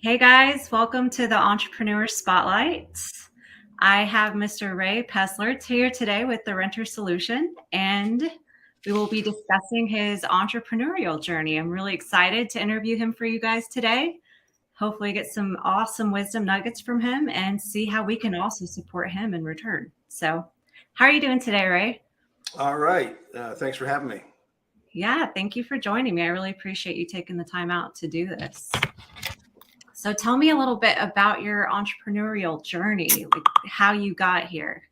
Hey guys, welcome to the Entrepreneur Spotlight. I have Mr. Ray Peslar here today with the Renter Solution, and we will be discussing his entrepreneurial journey. I'm really excited to interview him for you guys today. Hopefully, get some awesome wisdom nuggets from him and see how we can also support him in return. So, how are you doing today, Ray? All right. Thanks for having me. Yeah, thank you for joining me. I really appreciate you taking the time out to do this. So tell me a little bit about your entrepreneurial journey, like how you got here.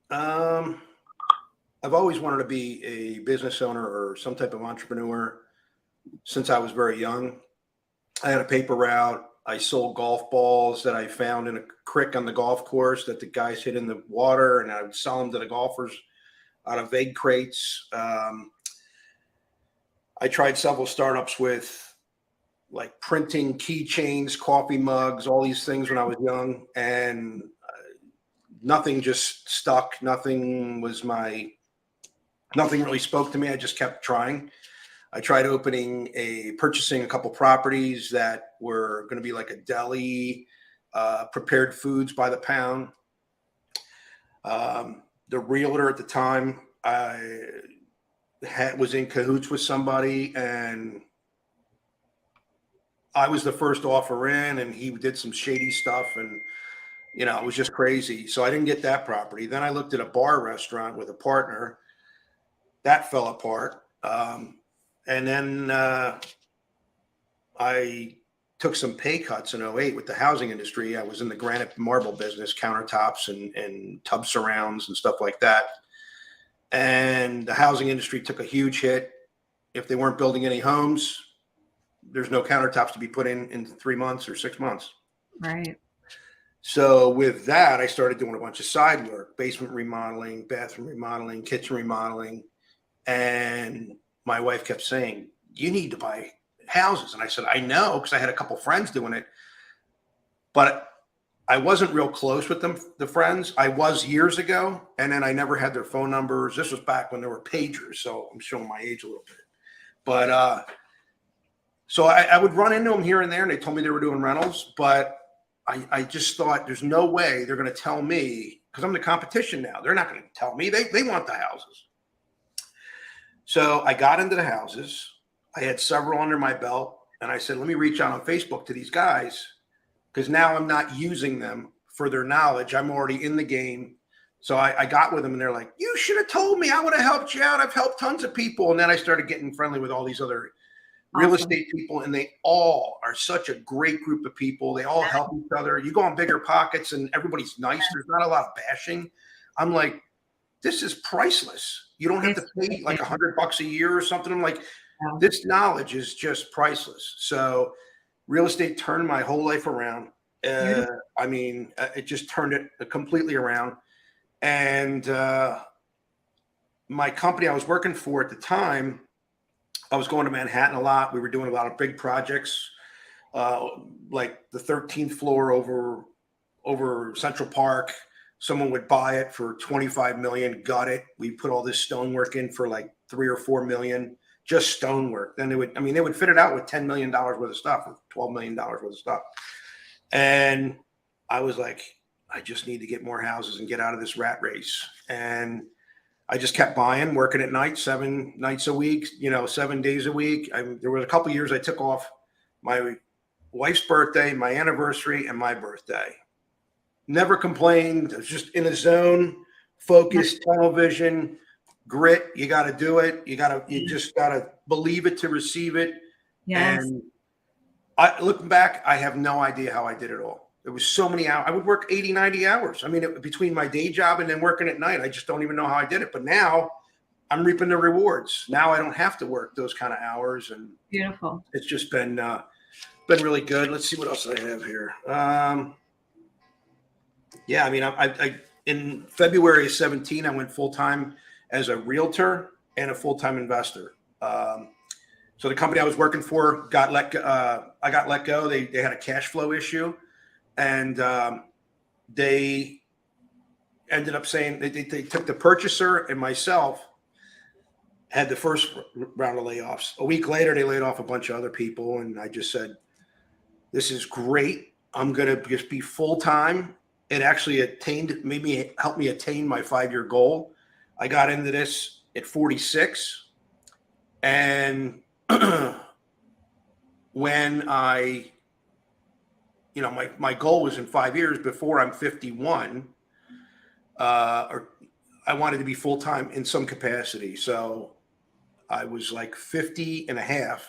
Um, I've always wanted to be a business owner or some type of entrepreneur since I was very young. I had a paper route. I sold golf balls that I found in a creek on the golf course that the guys hit in the water, and I would sell them to the golfers out of egg crates. I tried several startups with like printing keychains, coffee mugs, all these things when I was young, and nothing just stuck. Nothing really spoke to me. I just kept trying. I tried purchasing a couple properties that were going to be like a deli, prepared foods by the pound. The realtor at the time, was in cahoots with somebody, and I was the first offer in, and he did some shady stuff, and it was just crazy. So I didn't get that property. Then I looked at a bar restaurant with a partner. That fell apart. And then I took some pay cuts in '08 with the housing industry. I was in the granite marble business, countertops and tub surrounds and stuff like that. And the housing industry took a huge hit. If they weren't building any homes, there's no countertops to be put in 3 months or 6 months. Right. So with that, I started doing a bunch of side work, basement remodeling, bathroom remodeling, kitchen remodeling. And my wife kept saying, you need to buy houses. And I said, I know, because I had a couple friends doing it. But I wasn't real close with them, the friends. I was years ago. And then I never had their phone numbers. This was back when there were pagers. So I'm showing my age a little bit. But so I would run into them here and there, and they told me they were doing rentals. But I just thought there's no way they're going to tell me, because I'm the competition now. They're not going to tell me. They want the houses. So I got into the houses. I had several under my belt, and I said, let me reach out on Facebook to these guys, because now I'm not using them for their knowledge. I'm already in the game. So I got with them, and they're like, you should have told me. I would have helped you out. I've helped tons of people. And then I started getting friendly with all these other real estate people, and they all are such a great group of people. They all help each other. You go on Bigger Pockets, and everybody's nice. There's not a lot of bashing. I'm like, this is priceless. You don't have to pay like $100 a year or something. I'm like, this knowledge is just priceless. So real estate turned my whole life around. It just turned it completely around. And my company I was working for at the time, I was going to Manhattan a lot. We were doing a lot of big projects, like the 13th floor over Central Park. Someone would buy it for $25 million, gut it. We put all this stonework in for like $3 or $4 million, just stonework. Then they would fit it out with $10 million worth of stuff, or $12 million worth of stuff. And I was like, I just need to get more houses and get out of this rat race. And I just kept buying, working at night, 7 nights a week, 7 days a week. There was a couple of years I took off my wife's birthday, my anniversary, and my birthday. Never complained. I was just in a zone, focused, tunnel vision, grit. You got to do it. You just got to believe it to receive it. Yes. And looking back, I have no idea how I did it all. There was so many hours. I would work 80, 90 hours. Between my day job and then working at night, I just don't even know how I did it. But now I'm reaping the rewards. Now I don't have to work those kind of hours. And Beautiful. It's just been really good. Let's see what else I have here. I in February of 17, I went full-time as a realtor and a full-time investor. So the company I was working for got let go. I got let go. They had a cash flow issue. And they ended up saying they took the purchaser and myself, had the first round of layoffs. A week later, they laid off a bunch of other people. And I just said, This is great. I'm going to just be full time. It actually helped me attain my 5-year goal. I got into this at 46. And when my goal was in 5 years before I'm 51, or I wanted to be full time in some capacity. So I was like 50 and a half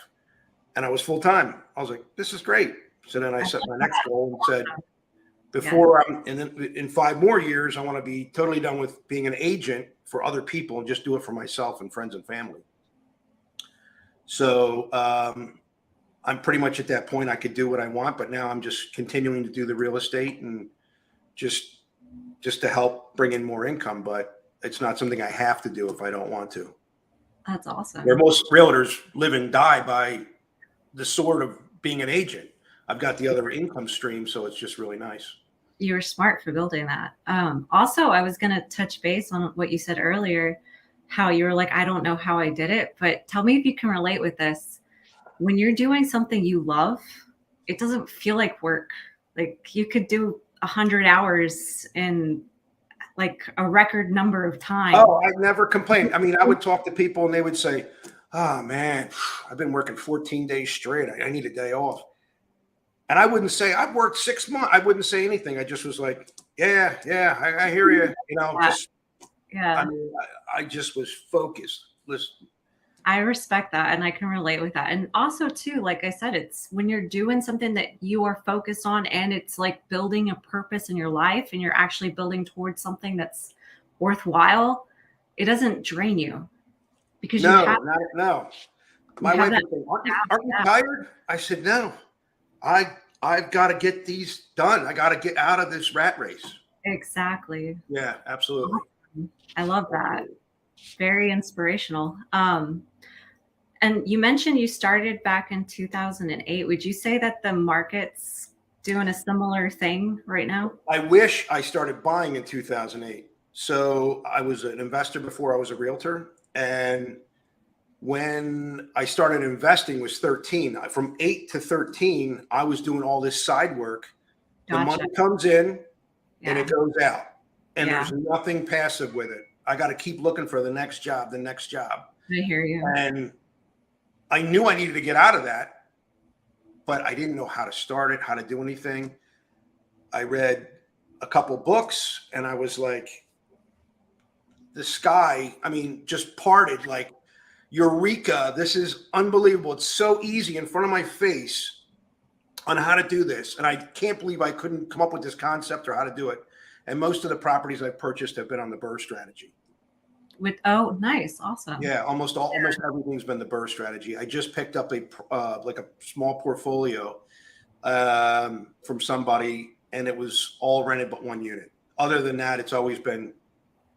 and I was full time. I was like, this is great. So then I set my next goal and said, and then in 5 more years, I want to be totally done with being an agent for other people and just do it for myself and friends and family. So I'm pretty much at that point. I could do what I want, but now I'm just continuing to do the real estate and just to help bring in more income. But it's not something I have to do if I don't want to. That's awesome. Where most realtors live and die by the sword of being an agent. I've got the other income stream, so it's just really nice. You were smart for building that. Also, I was going to touch base on what you said earlier, how you were like, I don't know how I did it, but tell me if you can relate with this. When you're doing something you love, it doesn't feel like work. Like you could do 100 hours in like a record number of time. Oh, I never complained. I mean, I would talk to people and they would say, oh man, I've been working 14 days straight. I need a day off. And I wouldn't say I've worked 6 months. I wouldn't say anything. I just was like, yeah, I hear you. I mean, I just was focused. Listen. I respect that. And I can relate with that. And also too, like I said, it's when you're doing something that you are focused on and it's like building a purpose in your life and you're actually building towards something that's worthwhile, it doesn't drain you. Because no. My wife would say, aren't you tired? I said, no. I've got to get these done. I got to get out of this rat race. Exactly. Yeah, absolutely. I love that. Very inspirational. And you mentioned you started back in 2008. Would you say that the market's doing a similar thing right now? I wish I started buying in 2008. So I was an investor before I was a realtor. And when I started investing was 13. From 8 to 13, I was doing all this side work. The money comes in and it goes out. And there's nothing passive with it. I got to keep looking for the next job. I hear you. And I knew I needed to get out of that, but I didn't know how to start it, how to do anything. I read a couple books and I was like, the sky, just parted like, Eureka, this is unbelievable. It's so easy in front of my face on how to do this. And I can't believe I couldn't come up with this concept or how to do it. And most of the properties I've purchased have been on the BRRRR strategy. Nice. Awesome. Yeah, almost everything's been the BRRRR strategy. I just picked up a small portfolio from somebody and it was all rented but one unit. Other than that, it's always been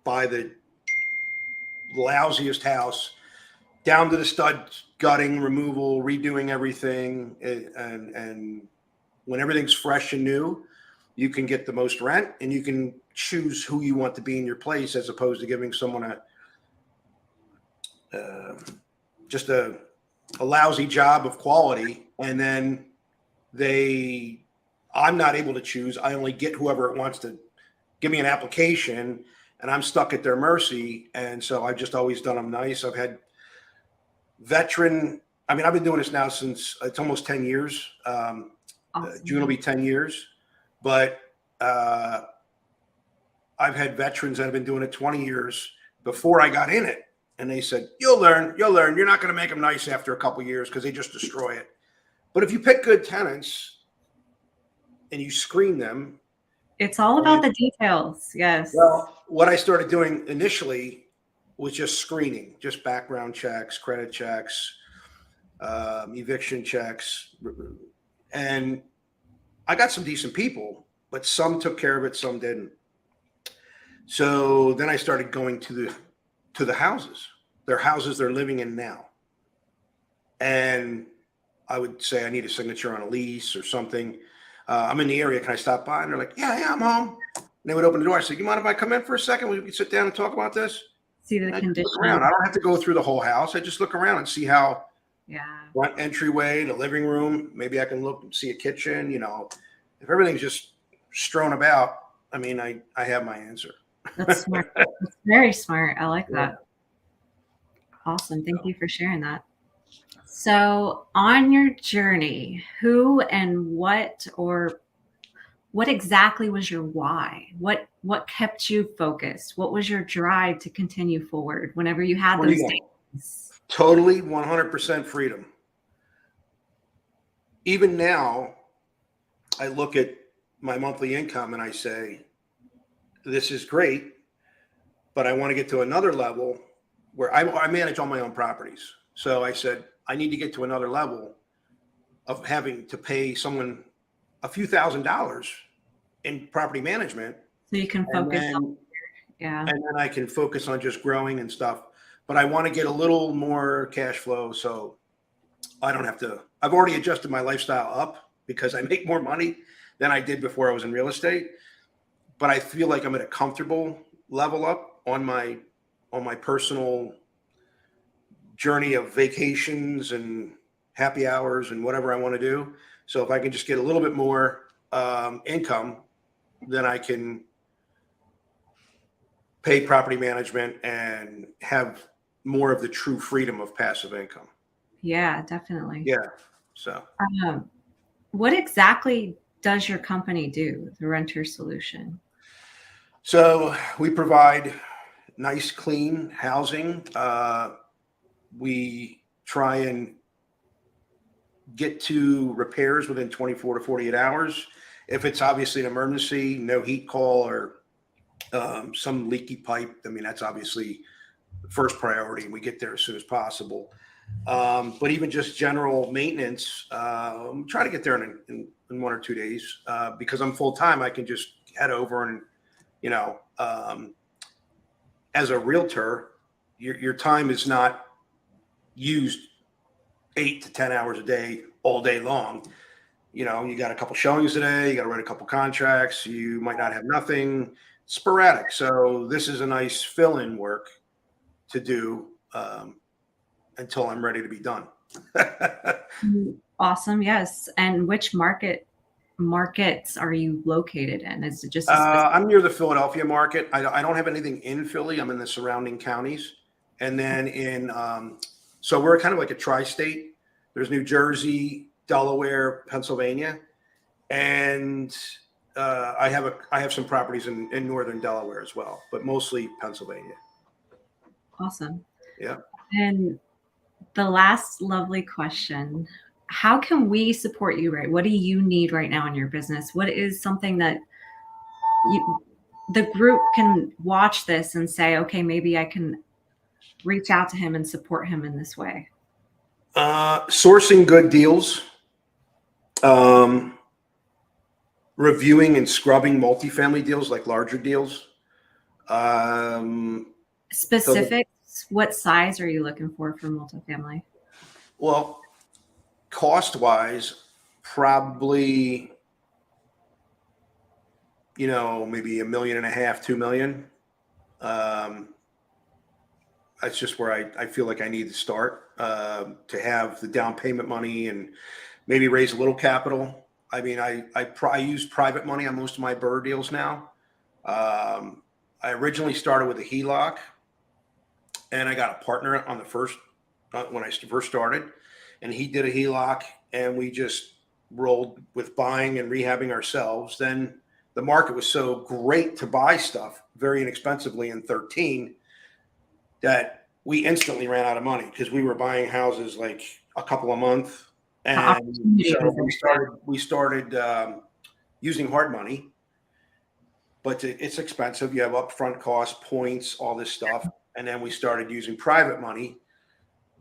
buy the lousiest house, down to the stud gutting, removal, redoing everything. And when everything's fresh and new, you can get the most rent and you can choose who you want to be in your place as opposed to giving someone just a lousy job of quality. And then I'm not able to choose. I only get whoever wants to give me an application and I'm stuck at their mercy. And so I've just always done them nice. I've had veteran. I've been doing this now since it's almost 10 years. Awesome. June will be 10 years, but I've had veterans that have been doing it 20 years before I got in it. And they said, you'll learn. You're not going to make them nice after a couple of years because they just destroy it. But if you pick good tenants and you screen them. It's all about the details. Yes. Well, what I started doing initially was just screening, just background checks, credit checks, eviction checks. And I got some decent people, but some took care of it, some didn't. So then I started going to the houses, their houses they're living in now. And I would say I need a signature on a lease or something. I'm in the area. Can I stop by? And they're like, yeah, I'm home. And they would open the door. I said, you mind if I come in for a second? We can sit down and talk about this? See the condition. I don't have to go through the whole house. I just look around and see how Yeah. Front entryway, the living room. Maybe I can look and see a kitchen. You know, if everything's just strewn about, I mean, I have my answer. That's smart. That's very smart. I like Yeah. that. Awesome. Thank you for sharing that. So, on your journey, who and what, or what exactly was your why? What kept you focused? What was your drive to continue forward whenever you had those Freedom. days? Totally 100% freedom. Even now, I look at my monthly income and I say, this is great, but I want to get to another level where I manage all my own properties. So I said, I need to get to another level of having to pay someone a few $1,000s in property management. So you can And focus on, then, yeah. and then I can focus on just growing and stuff. But I want to get a little more cash flow. So I don't have to, I've already adjusted my lifestyle up because I make more money than I did before I was in real estate. But I feel like I'm at a comfortable level up on my personal journey of vacations and happy hours and whatever I want to do. So if I can just get a little bit more income, then I can pay property management and have more of the true freedom of passive income. Yeah, definitely. Yeah. So Um, what exactly does your company do, the Renter Solution? we provide nice, clean housing. We try and get to repairs within 24 to 48 hours. If it's obviously an emergency, no heat call or some leaky pipe, I mean, that's obviously the first priority. We get there as soon as possible. But even just general maintenance, try to get there in 1 or 2 days. Because I'm full time, I can just head over and, you know, as a realtor, your time is not used 8 to 10 hours a day, all day long. You know, you got a couple showings today, you got to write a couple contracts, you might not have nothing, sporadic. So this is a nice fill-in work to do until I'm ready to be done. Awesome. Yes. And which markets are you located in? Is it just a specific? I'm near the Philadelphia market. I don't have anything in Philly. I'm in the surrounding counties. And then so we're kind of like a tri-state. There's New Jersey, Delaware, Pennsylvania. And I have some properties in northern Delaware as well, but mostly Pennsylvania. Awesome. Yeah. And the last lovely question, how can we support you, Ray? What do you need right now in your business? What is something that the group can watch this and say, okay, maybe I can reach out to him and support him in this way? Sourcing good deals, reviewing and scrubbing multifamily deals, like larger deals. Specifics, what size are you looking for multifamily? Well, cost wise, probably, maybe $1.5 million, 2 million. That's just where I feel like I need to start to have the down payment money and maybe raise a little capital. I mean, I use private money on most of my BRRRR deals now. I originally started with a HELOC, and I got a partner on the first when I first started, and he did a HELOC, and we just rolled with buying and rehabbing ourselves. Then the market was so great to buy stuff very inexpensively in 13 that we instantly ran out of money because we were buying houses like a couple a month. And so we started using hard money, but it's expensive. You have upfront costs, points, all this stuff. And then we started using private money.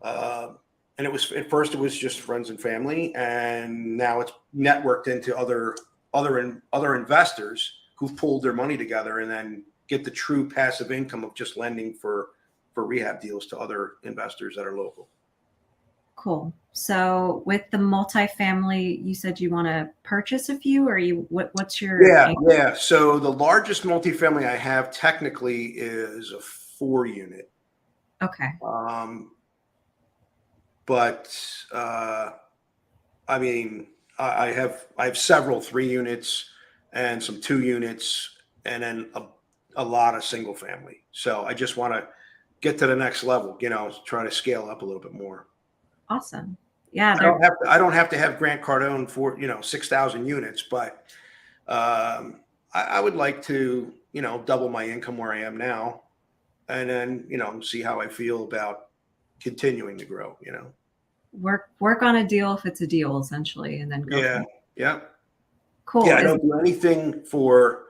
And at first it was just friends and family. And now it's networked into other investors who've pulled their money together and then get the true passive income of just lending for rehab deals to other investors that are local. Cool. So with the multifamily, you said you want to purchase a few, or what's your? Yeah. So the largest multifamily I have technically is a 4 unit. Okay. but I mean, I have several 3 units and some 2 units, and then a lot of single family. So I just want to get to the next level, try to scale up a little bit more. Awesome. Yeah, I don't have to have Grant Cardone for 6,000 units, but I would like to double my income where I am now, and then see how I feel about continuing to grow. work on a deal if it's a deal, essentially, and then go Yeah, from yeah, cool. yeah. I don't do anything for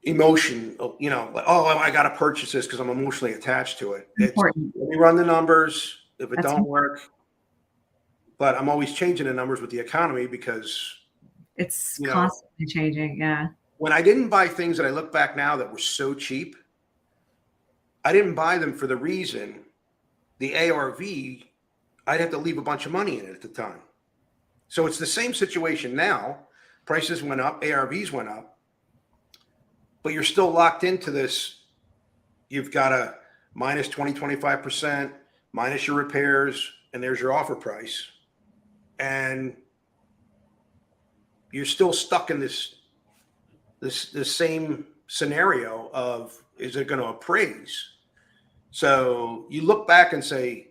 emotion. Like, oh, I got to purchase this because I'm emotionally attached to it. It's Important. let me run the numbers. If it That's don't work, but I'm always changing the numbers with the economy because it's you know constantly changing. Yeah. when I didn't buy things that I look back now that were so cheap, I didn't buy them for the reason the ARV, I'd have to leave a bunch of money in it at the time. So it's the same situation now. Prices went up, ARVs went up, but you're still locked into this. You've got a minus 20, 25%, minus your repairs, and there's your offer price. And you're still stuck in this same scenario of, is it going to appraise? So you look back and say,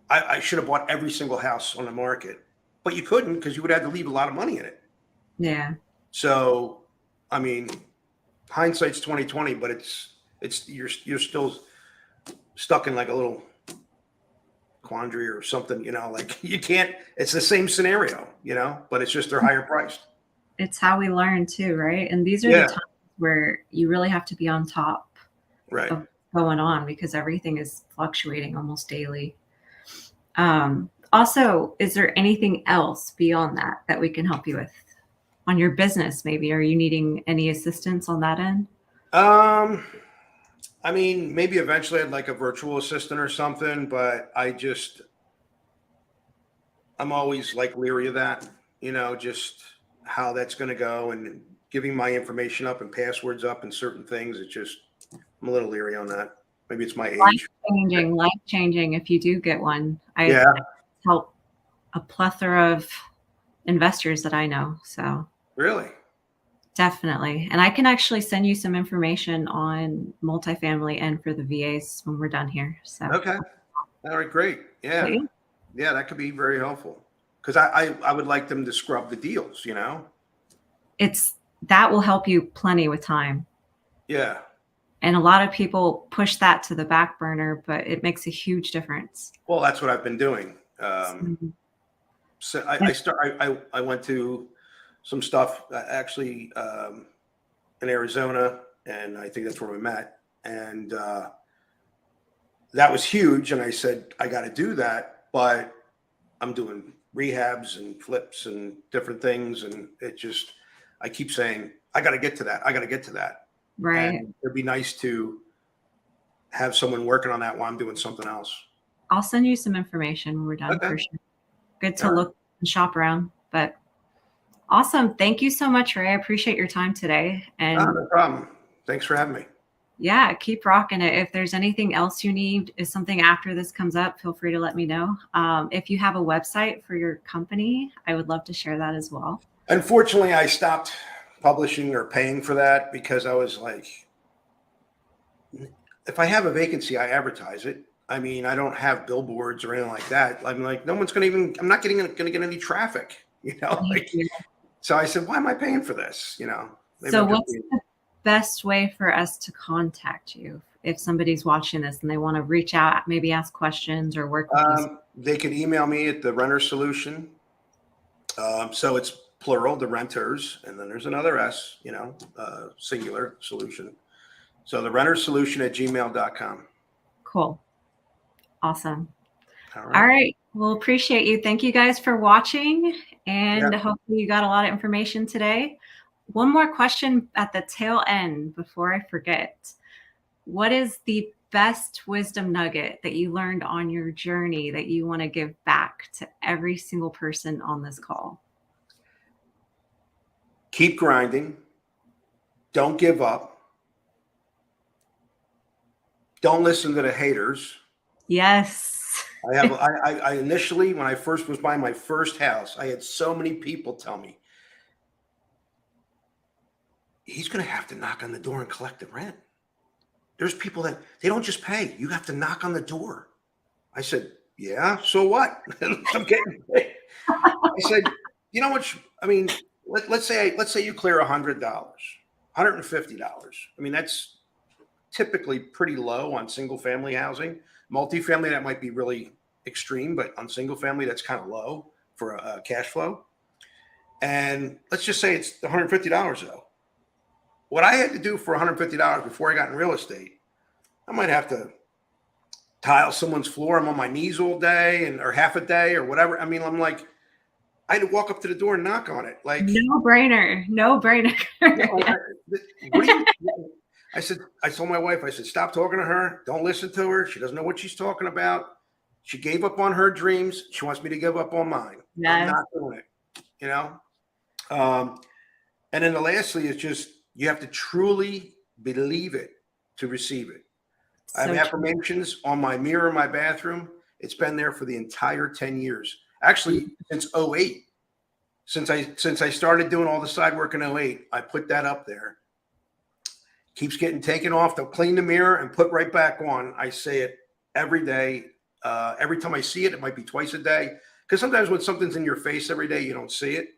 I should have bought every single house on the market, but you couldn't because you would have to leave a lot of money in it. Yeah. So, I mean, hindsight's 2020, but you're still stuck in like a little quandary or something, like you can't, it's the same scenario, but it's just they're higher priced. It's how we learn too, right? And these are Yeah. the times where you really have to be on top Right. of what's going on because everything is fluctuating almost daily. Also, is there anything else beyond that we can help you with on your business? Maybe are you needing any assistance on that end? I mean, maybe eventually I'd like a virtual assistant or something, but I'm always like leery of that, just how that's going to go and giving my information up and passwords up and certain things. I'm a little leery on that. Maybe it's my age. Life changing if you do get one. Yeah. I help a plethora of investors that I know. So Really? definitely. And I can actually send you some information on multifamily and for the VAs when we're done here. So Okay. All right, great. Yeah. yeah. Yeah, that could be very helpful. Because I would like them to scrub the deals, That will help you plenty with time. Yeah. And a lot of people push that to the back burner, but it makes a huge difference. Well, that's what I've been doing. So I went to some stuff actually in Arizona, and I think that's where we met. And that was huge. And I said, I got to do that, but I'm doing rehabs and flips and different things. And I keep saying, I got to get to that. I got to get to that. Right. And it'd be nice to have someone working on that while I'm doing something else. I'll send you some information when we're done for sure. Good to look and shop around, but awesome. Thank you so much, Ray. I appreciate your time today. And no problem. Thanks for having me. Yeah, keep rocking it. If there's anything else you need, if something after this comes up, feel free to let me know. If you have a website for your company, I would love to share that as well. Unfortunately, I stopped publishing or paying for that because I was like, if I have a vacancy, I advertise it. I mean, I don't have billboards or anything like that. I'm like, no one's I'm not going to get any traffic, So I said, why am I paying for this? So what's the best way for us to contact you if somebody's watching this and they want to reach out, maybe ask questions or work with you? They can email me at the Renter Solution. So it's plural, the renters, and then there's another S, singular solution. So the Renter Solution at gmail.com. Cool. Awesome. All right. Well, appreciate you. Thank you guys for watching, and hopefully you got a lot of information today. One more question at the tail end before I forget. What is the best wisdom nugget that you learned on your journey that you want to give back to every single person on this call? Keep grinding. Don't give up. Don't listen to the haters. Yes. I initially, when I first was buying my first house, I had so many people tell me, he's going to have to knock on the door and collect the rent. There's people that they don't just pay. You have to knock on the door. I said, yeah, so what? I'm getting paid. I said, you know what? I mean, let's say you clear $100, $150. I mean, that's typically pretty low on single family housing. Multifamily, that might be really extreme, but on single family, that's kind of low for a cash flow. And let's just say it's $150 though. What I had to do for $150 before I got in real estate, I might have to tile someone's floor. I'm on my knees all day or half a day or whatever. I mean, I'm like, I had to walk up to the door and knock on it. Like, No brainer. No brainer. what do you? I told my wife, I said, stop talking to her. Don't listen to her. She doesn't know what she's talking about. She gave up on her dreams. She wants me to give up on mine. Yes. I'm not doing it, you know? And then lastly is just, you have to truly believe it to receive it. I have affirmations on my mirror in my bathroom. It's been there for the entire 10 years. Actually, since 08. Since I started doing all the side work in 08, I put that up there. Keeps getting taken off. They'll clean the mirror and put right back on. I say it every day. Every time I see it, it might be twice a day. Because sometimes when something's in your face every day, you don't see it.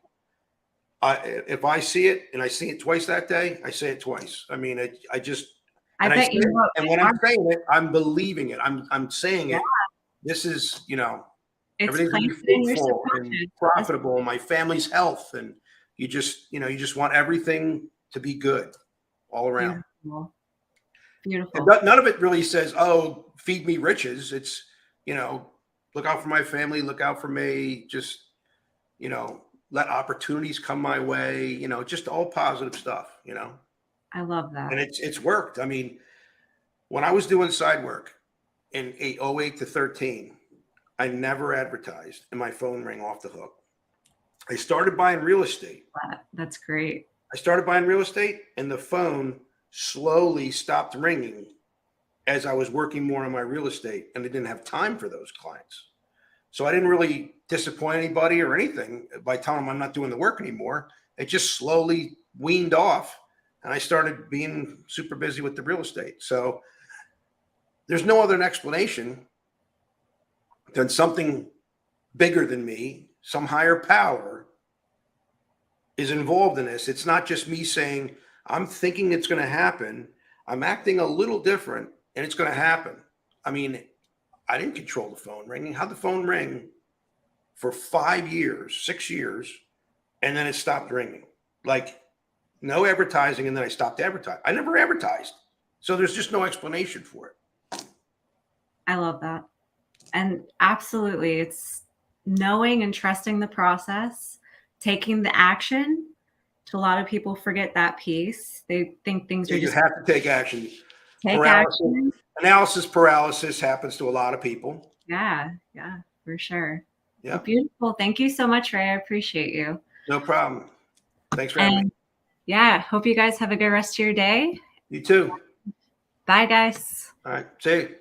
If I see it and I see it twice that day, I say it twice. I mean, I just, I bet you. And when I'm saying it, I'm believing it. I'm saying it. This is, everything's going to be fruitful and profitable, and my family's health. And you just want everything to be good all around. Beautiful. And none of it really says, oh, feed me riches. It's, look out for my family, look out for me. Just, let opportunities come my way, just all positive stuff, I love that. And it's worked. I mean, when I was doing side work in 08 to 13, I never advertised and my phone rang off the hook. I started buying real estate. That's great. I started buying real estate and the phone slowly stopped ringing as I was working more on my real estate, and I didn't have time for those clients. So I didn't really disappoint anybody or anything by telling them I'm not doing the work anymore. It just slowly weaned off, and I started being super busy with the real estate. So there's no other explanation than something bigger than me, some higher power is involved in this. It's not just me saying, I'm thinking it's going to happen. I'm acting a little different and it's going to happen. I mean, I didn't control the phone ringing. How'd the phone ring for 5 years, 6 years, and then it stopped ringing? Like, no advertising, and then I stopped advertising. I never advertised. So there's just no explanation for it. I love that. And absolutely, it's knowing and trusting the process, taking the action. A lot of people forget that piece. They think things are just. You have to take action. Action. Analysis paralysis happens to a lot of people. Yeah, for sure. Yeah. Well, beautiful. Thank you so much, Ray. I appreciate you. No problem. Thanks for having me. Yeah, hope you guys have a good rest of your day. You too. Bye, guys. All right. See you.